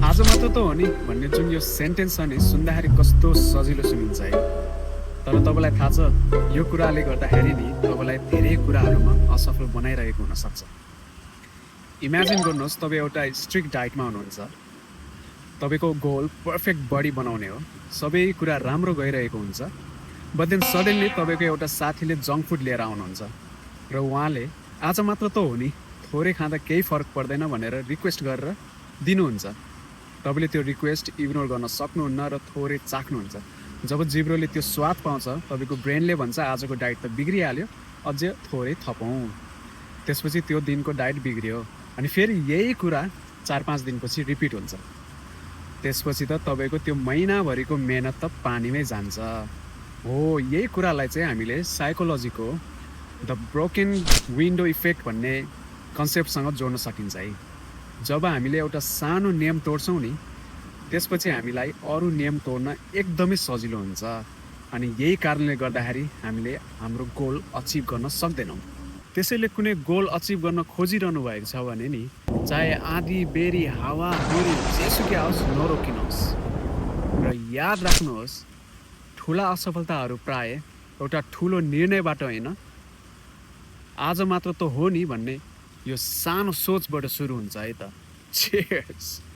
आज मात्र त हो नि भन्ने जुन यो सेन्टेन्स छ नि सुन्दाखेरि कस्तो सजिलो सुनिन्छ है। तर तपाईँलाई थाहा छ यो कुराले गर्दाखेरि नि तपाईँलाई धेरै कुराहरूमा असफल बनाइरहेको हुनसक्छ। इमेजिन गर्नुहोस् तपाईँ एउटा स्ट्रिक्ट डाइटमा हुनुहुन्छ। तपाईँको गोल पर्फेक्ट बडी बनाउने हो, सबै कुरा राम्रो गइरहेको हुन्छ। बट देन सडनली तपाईँको एउटा साथीले जङ्क फुड लिएर आउनुहुन्छ र उहाँले आज मात्र त हो नि थोरै खाँदा केही फरक पर्दैन भनेर रिक्वेस्ट गरेर दिनुहुन्छ। तपाईँले त्यो रिक्वेस्ट इग्नोर गर्न सक्नुहुन्न र थोरै चाख्नुहुन्छ। जब जिब्रोले त्यो स्वाद पाउँछ तपाईँको ब्रेनले भन्छ आजको डाइट त बिग्रिहाल्यो, अझै थोरै थपौँ। त्यसपछि त्यो दिनको डाइट बिग्रियो अनि फेरि यही कुरा 4-5 दिनपछि रिपिट हुन्छ। त्यसपछि त तपाईँको त्यो महिनाभरिको मेहनत त पानीमै जान्छ। हो, यही कुरालाई चाहिँ हामीले साइकोलोजीको द ब्रोकन विन्डो इफेक्ट भन्ने कन्सेप्टसँग जोड्न सकिन्छ है। जब हामीले एउटा सानो नियम तोड्छौँ नि त्यसपछि हामीलाई अरू नियम तोड्न एकदमै सजिलो हुन्छ अनि यही कारणले गर्दाखेरि हामीले हाम्रो गोल अचिभ गर्न सक्दैनौँ। त्यसैले कुनै गोल अचिभ गर्न खोजिरहनु भएको छ भने नि चाहे आँधी बेरी हावा हुरी जेसुकै आओस् नरोकिनुहोस्। र याद राख्नुहोस् ठुला असफलताहरू प्राय एउटा ठुलो निर्णयबाट होइन, आज मात्र त हो नि भन्ने यो सानो सोचबाट सुरु हुन्छ है त। Cheers!